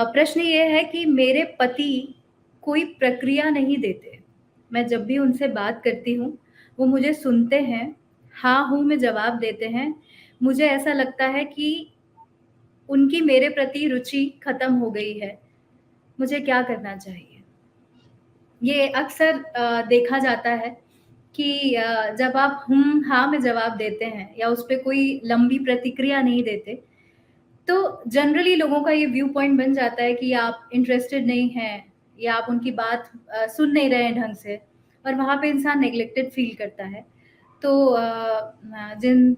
प्रश्न ये है कि मेरे पति कोई प्रक्रिया नहीं देते। मैं जब भी उनसे बात करती हूँ, वो मुझे सुनते हैं, हाँ, हूँ में जवाब देते हैं। मुझे ऐसा लगता है कि उनकी मेरे प्रति रुचि खत्म हो गई है। मुझे क्या करना चाहिए? ये अक्सर देखा जाता है कि जब आप हाँ में जवाब देते हैं या उस पे कोई लंबी प्रतिक्रिया नहीं देते, तो जनरली लोगों का ये व्यू पॉइंट बन जाता है कि आप इंटरेस्टेड नहीं हैं या आप उनकी बात सुन नहीं रहे हैं ढंग से और वहाँ पे इंसान नेग्लेक्टेड फ़ील करता है। तो जिन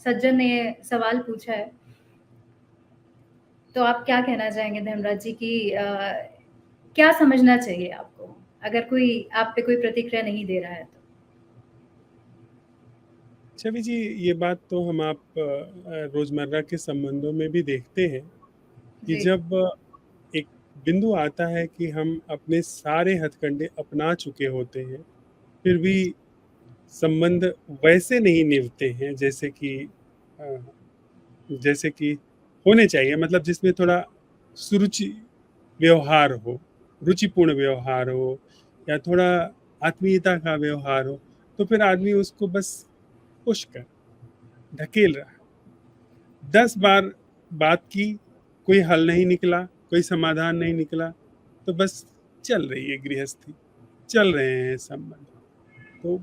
सज्जन ने ये सवाल पूछा है, तो आप क्या कहना चाहेंगे धर्मराज जी कि क्या समझना चाहिए आपको, अगर कोई आप पे कोई प्रतिक्रिया नहीं दे रहा है तो? छवि जी, ये बात तो हम आप रोजमर्रा के संबंधों में भी देखते हैं कि जी, जब एक बिंदु आता है कि हम अपने सारे हथकंडे अपना चुके होते हैं, फिर भी संबंध वैसे नहीं निभते हैं अ, जैसे कि होने चाहिए, मतलब जिसमें थोड़ा सुरुचि व्यवहार हो, रुचिपूर्ण व्यवहार हो, या थोड़ा आत्मीयता का व्यवहार हो, तो फिर आदमी उसको बस पुश कर ढकेल रहा है। 10 बार बात की, कोई हल नहीं निकला, कोई समाधान नहीं निकला, तो बस चल रही है गृहस्थी, चल रहे हैं संबंध। तो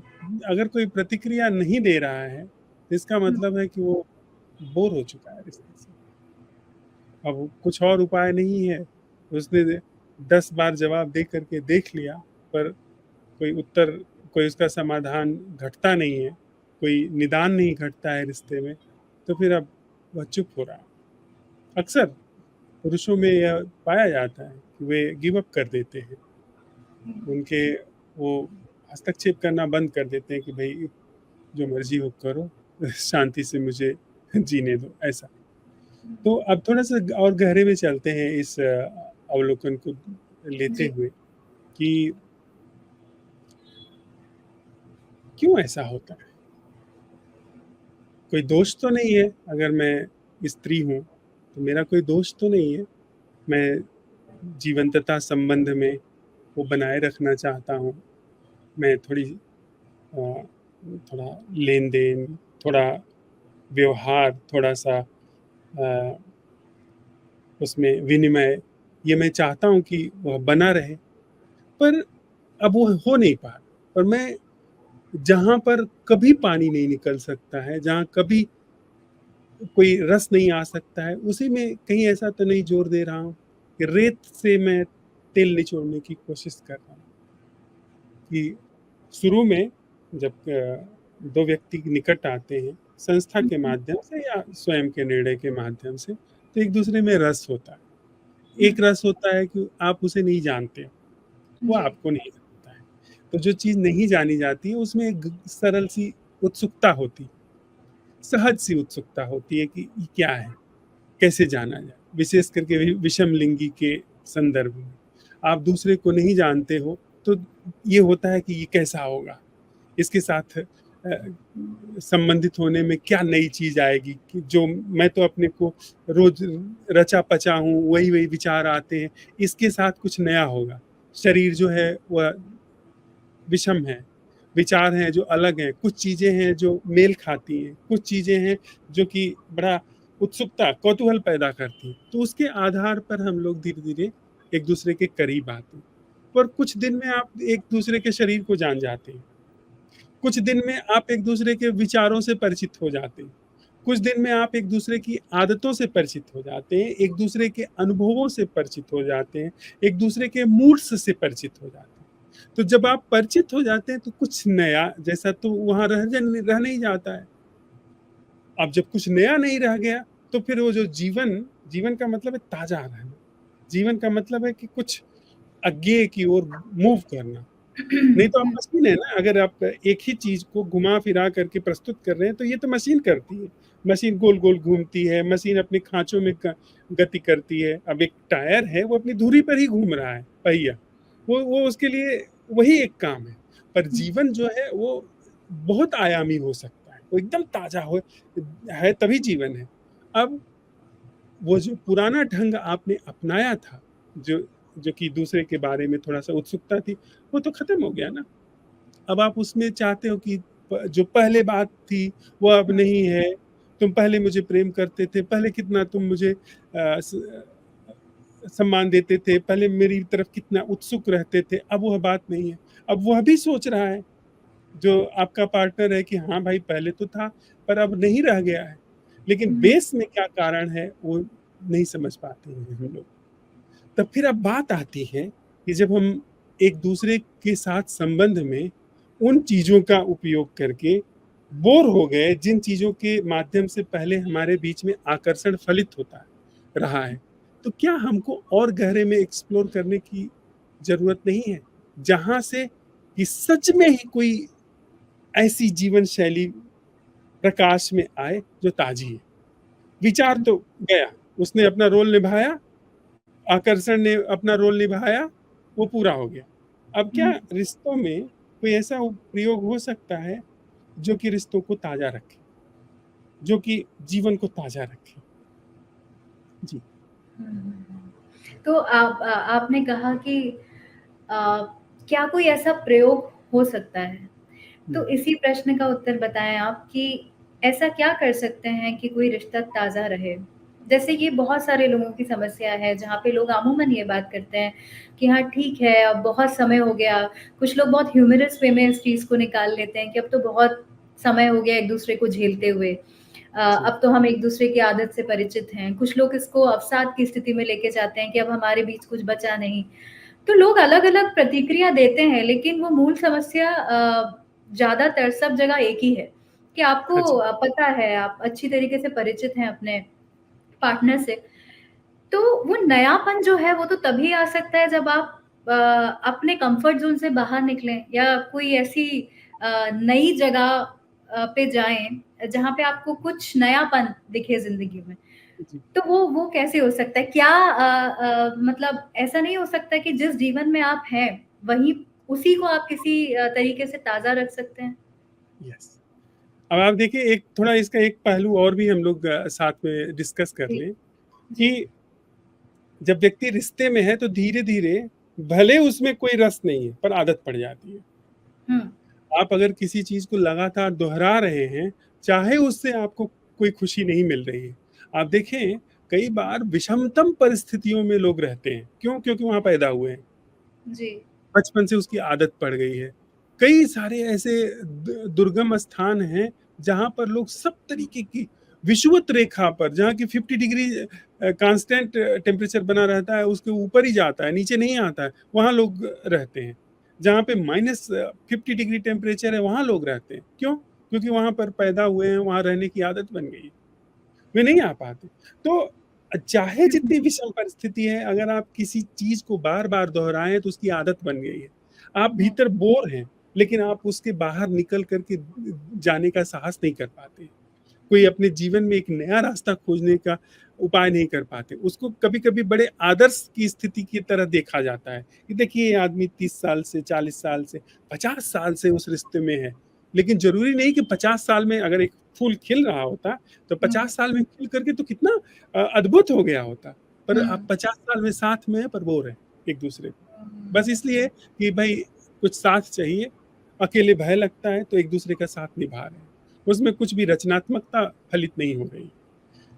अगर कोई प्रतिक्रिया नहीं दे रहा है, तो इसका हुँ, मतलब है कि वो बोर हो चुका है रिश्ते से। अब कुछ और उपाय नहीं है। उसने 10 बार जवाब दे करके देख लिया, पर कोई उत्तर, कोई उसका समाधान घटता नहीं है, कोई निदान नहीं घटता है रिश्ते में, तो फिर अब वह चुप हो रहा है। अक्सर पुरुषों में यह पाया जाता है कि वे गिव अप कर देते हैं, हुँ, उनके वो हस्तक्षेप करना बंद कर देते हैं कि भाई जो मर्जी हो करो, शांति से मुझे जीने दो, ऐसा। तो अब थोड़ा सा और गहरे में चलते हैं इस अवलोकन को लेते जी, हुए कि क्यों ऐसा होता है। कोई दोष तो नहीं है, अगर मैं स्त्री हूँ तो मेरा कोई दोष तो नहीं है। मैं जीवंतता संबंध में वो बनाए रखना चाहता हूँ। मैं थोड़ा लेन देन, थोड़ा व्यवहार, थोड़ा सा उसमें विनिमय, ये मैं चाहता हूँ कि वह बना रहे। पर अब वो हो नहीं पा रहा। और मैं जहाँ पर कभी पानी नहीं निकल सकता है, जहाँ कभी कोई रस नहीं आ सकता है, उसी में कहीं ऐसा तो नहीं जोर दे रहा हूँ कि रेत से मैं तेल निचोड़ने की कोशिश कर रहा हूँ। कि शुरू में जब दो व्यक्ति निकट आते हैं संस्था हुँ, के हुँ, माध्यम से या स्वयं के निर्णय के माध्यम से, तो एक दूसरे में रस होता है। हुँ, एक रस होता है कि आप उसे नहीं जानते, वो जी, आपको नहीं जानता है। तो जो चीज़ नहीं जानी जाती है उसमें एक सरल सी उत्सुकता होती, सहज सी उत्सुकता होती है कि ये क्या है, कैसे जाना जाए। विशेष करके विषम लिंगी के संदर्भ में आप दूसरे को नहीं जानते हो, तो ये होता है कि ये कैसा होगा, इसके साथ संबंधित होने में क्या नई चीज आएगी, कि जो मैं तो अपने को रोज रचा पचा हूँ, वही वही विचार आते हैं, इसके साथ कुछ नया होगा। शरीर जो है वह विषम है, विचार हैं जो अलग हैं, कुछ चीजें हैं जो मेल खाती हैं, कुछ चीजें हैं जो कि बड़ा उत्सुकता कौतूहल पैदा करती हैं। तो उसके आधार पर हम लोग धीरे धीरे एक दूसरे के करीब आते हैं। पर कुछ दिन में आप एक दूसरे के शरीर को जान जाते हैं, कुछ दिन में आप एक दूसरे के विचारों से परिचित हो जाते हैं, कुछ दिन में आप एक दूसरे की आदतों से परिचित हो जाते हैं, एक दूसरे के अनुभवों से परिचित हो जाते हैं, एक दूसरे के मूड्स से परिचित हो जाते हैं। तो जब आप परिचित हो जाते हैं तो कुछ नया जैसा तो वहाँ रह नहीं जाता है। अब जब कुछ नया नहीं रह गया, तो फिर वो जो जीवन, जीवन का मतलब है ताजा रहना, जीवन का मतलब है कि कुछ अज्ञेय की ओर मूव करना। नहीं तो आप हुँ, मशीन है ना, अगर आप एक ही चीज को घुमा फिरा करके प्रस्तुत कर रहे हैं तो ये तो मशीन करती है। मशीन गोल गोल घूमती है, मशीन अपने खांचों में गति करती है। अब एक टायर है, वो अपनी धुरी पर ही घूम रहा है, पहिया, वो उसके लिए वही एक काम है। पर हुँ, जीवन जो है वो बहुत आयामी हो सकता है, वो एकदम ताजा हो है तभी जीवन है। अब वो जो पुराना ढंग आपने अपनाया था, जो जो कि दूसरे के बारे में थोड़ा-सा उत्सुकता थी, वो तो खत्म हो गया ना। अब आप उसमें चाहते हो कि जो पहले बात थी, वो अब हुँ, नहीं है। तुम पहले मुझे प्रेम करते थे, पहले कितना तुम मुझे सम्मान देते थे, पहले मेरी तरफ कितना उत्सुक रहते थे, अब वह बात नहीं है। अब वह भी सोच रहा है, जो आपका पार्टनर है कि हाँ भाई पहले तो था, पर अब नहीं रह गया है। लेकिन हुँ, बेस में क्या कारण है, वो नहीं समझ पाते हैं हम लोग। तब फिर अब बात आती है कि जब हम एक-दूसरे के साथ संबंध में उन चीज़ों का उपयोग करके बोर हो गए, जिन चीज़ों के माध्यम से पहले हमारे बीच में आकर्षण फलित होता रहा है, तो क्या हमको और गहरे में एक्सप्लोर करने की ज़रूरत नहीं है? जहाँ से कि सच में ही कोई ऐसी जीवन शैली प्रकाश में आए जो ताज़ी है। विचार हुँ, तो गया, उसने अपना रोल निभाया, आकर्षण ने अपना रोल निभाया, वो पूरा हो गया। अब क्या हुँ। रिश्तों में कोई ऐसा प्रयोग हो सकता है, जो कि रिश्तों को ताज़ा रखे, जो कि जीवन को ताज़ा रखे? जी। हुँ, हुँ, हुँ। तो आपने कहा कि अ, क्या कोई ऐसा प्रयोग हो सकता है? हुँ, तो इसी प्रश्न का उत्तर बताएँ आप कि ऐसा क्या कर सकते हैं कि कोई रिश्ता ताज़ा रहे? जैसे ये बहुत सारे लोगों की समस्या है, जहाँ पे लोग अमूमन ये बात करते हैं कि हाँ, ठीक है, अब बहुत समय हो गया। कुछ लोग बहुत ह्यूमरस वे में इस चीज़ को निकाल लेते हैं कि अब तो बहुत समय हो गया एक-दूसरे को झेलते हुए। जी, अब तो हम एक-दूसरे की आदत से परिचित हैं। कुछ लोग इसको अवसाद की स्थिति में लेके जाते हैं कि अब हमारे बीच कुछ बचा नहीं। तो लोग अलग-अलग प्रतिक्रिया देते हैं, लेकिन वो मूल समस्या ज़्यादातर सब जगह एक ही है कि आपको हाँ जी, पता है, आप अच्छी तरीके से परिचित हैं अपने पार्टनर से। तो वो नयापन जो है, वो तो तभी आ सकता है जब आप अपने कम्फ़र्ट ज़ोन से बाहर निकलें या कोई ऐसी नई जगह पे जाएँ, जहाँ पे आपको कुछ नयापन दिखे ज़िंदगी में। जी। तो वो कैसे हो सकता है? क्या मतलब ऐसा नहीं हो सकता कि जिस जीवन में आप हैं, वहीं उसी को आप किसी तरीके से ताज़ा रख सकते हैं? यस। अब आप देखिए, एक थोड़ा इसका एक पहलू और भी हम लोग साथ में डिस्कस कर जी, लें जी। कि जब व्यक्ति रिश्ते में है, तो धीरे-धीरे भले उसमें कोई रस नहीं है, पर आदत पड़ जाती है। हुँ, आप अगर किसी चीज़ को लगातार दोहरा रहे हैं, चाहे उससे आपको कोई खुशी नहीं मिल रही है। आप देखें, कई बार विषमतम परिस्थितियों में लोग रहते हैं। क्यों? क्योंकि वहाँ पैदा हुए हैं। जी। बचपन से उसकी आदत पड़ गई है। कई सारे ऐसे दुर्गम स्थान हैं, जहाँ पर लोग सब तरीके की विषुवत रेखा पर, जहाँ की 50 डिग्री कांस्टेंट टेम्परेचर बना रहता है, उसके ऊपर ही जाता है, नीचे नहीं आता है, वहाँ लोग रहते हैं। जहाँ पे -50 डिग्री टेम्परेचर है, वहाँ लोग रहते हैं। क्यों? क्योंकि वहाँ पर पैदा हुए हैं, वहाँ रहने की आदत बन गई है। वे नहीं आ पाते। तो चाहे हुँ, जितनी विषम परिस्थिति है, अगर आप किसी चीज़ को बार-बार दोहराएँ, तो उसकी आदत बन गई है। आप हुँ, भीतर बोर हैं, लेकिन आप उसके बाहर निकल कर के जाने का साहस नहीं कर पाते। कोई अपने जीवन में एक नया रास्ता खोजने का उपाय नहीं कर पाते। उसको कभी-कभी बड़े आदर्श की स्थिति की तरह देखा जाता है, कि देखिए ये आदमी 30 साल से, 40 साल से, 50 साल से उस रिश्ते में है। लेकिन ज़रूरी नहीं कि 50 साल में अगर एक फूल खिल रहा होता, तो हुँ, 50 साल में खिल करके तो कितना अद्भुत हो गया होता। पर हुँ, आप 50 साल में साथ में हैं, पर बोर हैं एक-दूसरे को। हुँ, बस इसलिए कि भई कुछ साथ चाहिए, अकेले भय लगता है, तो एक-दूसरे का साथ निभा रहे हैं। उसमें कुछ भी रचनात्मकता फलित नहीं हो रही।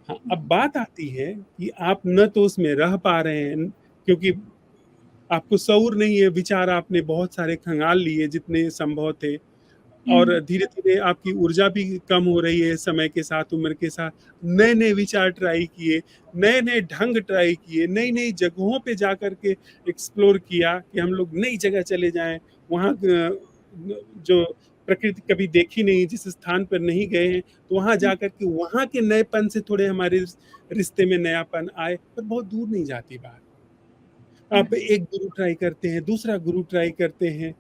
हाँ, हुँ, अब बात आती है कि आप न तो उसमें रह पा रहे हैं, क्योंकि आपको शऊर नहीं है, विचार आपने बहुत सारे खंगाल लिए जितने संभव थे, हुँ, और धीरे-धीरे आपकी ऊर्जा भी कम हो रही है समय के साथ, उम्र के साथ। नए-नए विचार ट्राई किए, नए-नए ढंग ट्राई किए, नई-नई जगहों पे जाकर के एक्सप्लोर किया कि हम लोग नई जगह चले जाएँ, वहाँ जो प्रकृति कभी देखी नहीं, जिस स्थान पर नहीं गए हैं, तो वहाँ हुँ, जाकर के वहाँ के नएपन से थोड़े हमारे रिश्ते में नयापन आए, पर बहुत दूर नहीं जाती बात। हुँ, आप एक गुरु ट्राई करते हैं, दूसरा गुरु ट्राई करते हैं।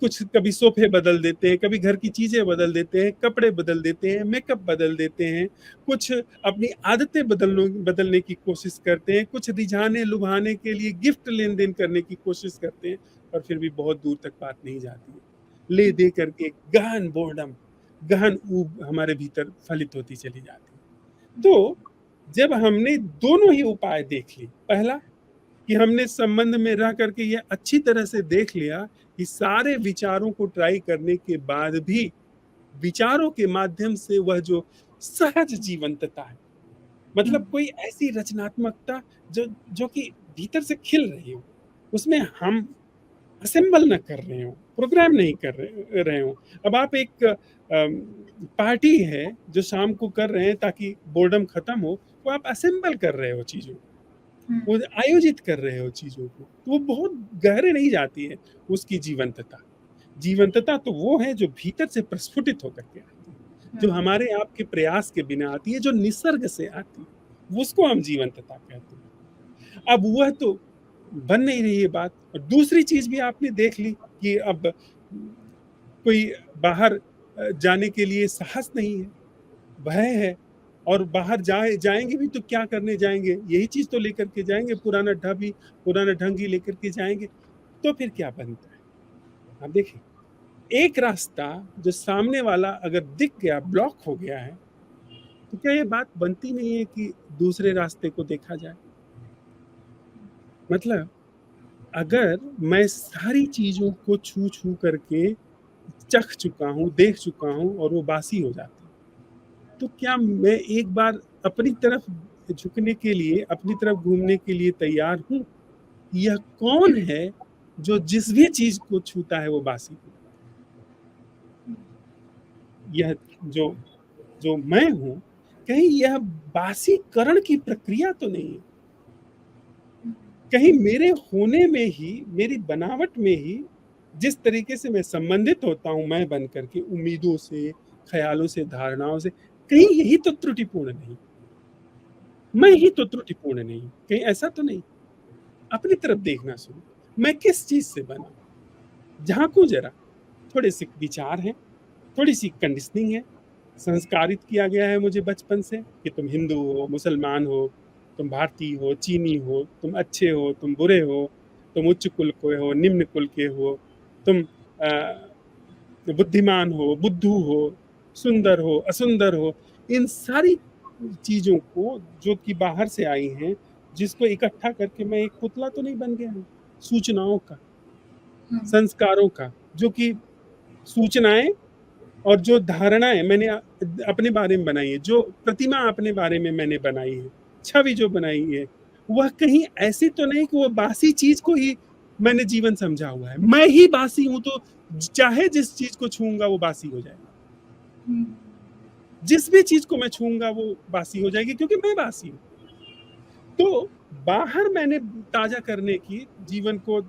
कुछ कभी सोफ़े बदल देते हैं, कभी घर की चीज़ें बदल देते हैं, कपड़े बदल देते हैं, मेकअप बदल देते हैं, कुछ अपनी आदतें बदलने की कोशिश करते हैं, कुछ रिझाने-लुभाने के लिए गिफ्ट लेन-देन करने की कोशिश करते हैं, और फिर भी बहुत दूर तक बात नहीं जाती है। ले-दे करके गहन बोर्डम, गहन ऊब हमारे भीतर फलित होती चली जाती है। तो जब हमने दोनों ही उपाय देख ली, पहला कि हमने संबंध में रह करके ये अच्छी तरह से देख लिया कि सारे विचारों को ट्राई करने के बाद भी विचारों के माध्यम से वह जो सहज जीवंतता है, मतलब कोई ऐसी रचनात्मकता जो जो कि भीतर से खिल रही हो, उसमें हम असेंबल न कर रहे हो, प्रोग्राम नहीं कर रहे हो। अब आप एक पार्टी है जो शाम को कर रहे हैं ताकि बोर्डम खत्म हो, वो आप असेंबल कर रहे हो चीजों को, वो आयोजित कर रहे हो चीजों को, तो वो बहुत गहरे नहीं जाती है उसकी जीवंतता। जीवंतता तो वो है जो भीतर से प्रस्फुटित होकर के आती है, जो हमारे आपके प्रयास के बिना आती है, जो निसर्ग से आती है, उसको हम जीवंतता कहते हैं। अब वह तो बन नहीं रही है बात। और दूसरी चीज भी आपने देख ली कि अब कोई बाहर जाने के लिए साहस नहीं है, भय है, और बाहर जाएंगे भी तो क्या करने जाएंगे, यही चीज तो लेकर के जाएंगे, पुराना ढंग ही लेकर के जाएंगे, तो फिर क्या बनता है। आप देखिए, एक रास्ता जो सामने वाला अगर दिख गया, ब्लॉक हो गया है, तो क्या ये बात बनती नहीं है कि दूसरे रास्ते को देखा जाए। मतलब अगर मैं सारी चीजों को छू छू करके चख चुका हूं, देख चुका हूं, और वो बासी हो जाती, तो क्या मैं एक बार अपनी तरफ झुकने के लिए, अपनी तरफ घूमने के लिए तैयार हूं? यह कौन है जो जिस भी चीज को छूता है वो बासी हो? यह जो जो मैं हूं, कहीं यह बासीकरण की प्रक्रिया तो नहीं है? कहीं मेरे होने में ही, मेरी बनावट में ही, जिस तरीके से मैं संबंधित होता हूं मैं बन करके, उम्मीदों से, ख्यालों से, धारणाओं से, कहीं यही तो त्रुटिपूर्ण नहीं, मैं ही तो त्रुटिपूर्ण नहीं, कहीं ऐसा तो नहीं? अपनी तरफ देखना शुरू, मैं किस चीज से बना, झांकू जरा। थोड़े से विचार हैं, थोड़ी सी कंडीशनिंग है, संस्कारित किया गया है मुझे बचपन से कि तुम हिंदू हो, मुसलमान हो, तुम भारतीय हो, चीनी हो, तुम अच्छे हो, तुम बुरे हो, तुम उच्च कुल के हो, निम्न कुल के हो, तुम बुद्धिमान हो, बुद्धू हो, सुंदर हो, असुंदर हो। इन सारी चीजों को जो कि बाहर से आई हैं, जिसको इकट्ठा करके मैं एक पुतला तो नहीं बन गया हूँ, सूचनाओं का, संस्कारों का, जो कि सूचनाएं और जो धारणाएं मैंने अपने बारे में बनाई है, जो प्रतिमा अपने बारे में मैंने बनाई है, छवि जो बनाई है, वह कहीं ऐसी तो नहीं कि वो बासी चीज को ही मैंने जीवन समझा हुआ है। मैं ही बासी हूं, तो चाहे जिस चीज को छूंगा वो बासी हो जाएगा, जिस भी चीज को मैं छूंगा वो बासी हो जाएगी, क्योंकि मैं बासी हूं। तो बाहर मैंने ताजा करने की, जीवन को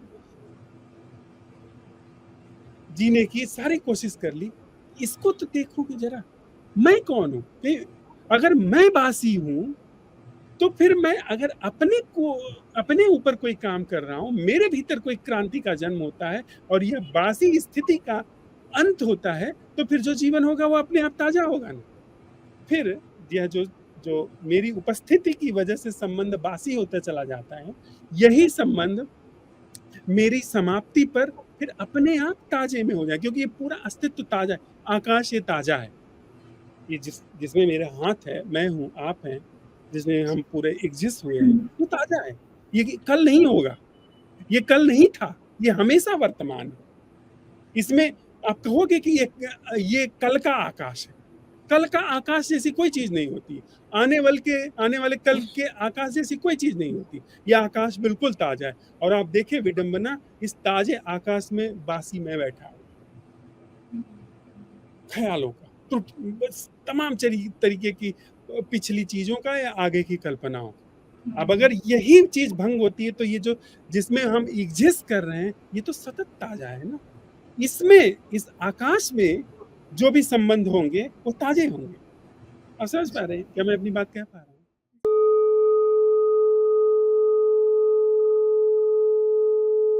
जीने की सारी कोशिश कर ली, इसको तो देखो कि जरा मैं कौन हूं। अगर मैं बासी हूं, तो फिर मैं अगर अपने ऊपर कोई काम कर रहा हूं, मेरे भीतर कोई क्रांति का जन्म होता है और यह बासी स्थिति का अंत होता है, तो फिर जो जीवन होगा वो अपने आप ताजा होगा ना। फिर यह जो जो मेरी उपस्थिति की वजह से संबंध बासी होता चला जाता है, यही संबंध मेरी समाप्ति पर फिर अपने आप ताजे में हो जाए, क्योंकि ये पूरा अस्तित्व ताजा है। आकाश ये ताजा है, ये जिसमें मेरे हाथ है, मैं हूँ, आप हैं, जिसमें हम पूरे एग्जिस्ट हुए हैं, वो ताजा है। ये कल नहीं होगा, ये कल नहीं था, ये हमेशा वर्तमान है। इसमें आप कहोगे कि ये कल का आकाश है, कल का आकाश जैसी कोई चीज नहीं होती, आने वाले कल के आकाश जैसी कोई चीज नहीं होती। यह आकाश बिल्कुल ताजा है, और आप देखें विडंबना, इस ताजे आकाश में बासी में बैठा हूं, ख्यालों का, तो बस तमाम तरीके की पिछली चीजों का या आगे की कल्पनाओं। अब अगर यही चीज भंग होती है, तो ये जो जिसमें हम एग्जिस्ट कर रहे हैं, ये तो सतत ताजा है ना। इसमें, इस आकाश में जो भी संबंध होंगे वो ताजे होंगे। आप समझ पा रहे हैं क्या मैं अपनी बात कह पा रहा हूँ?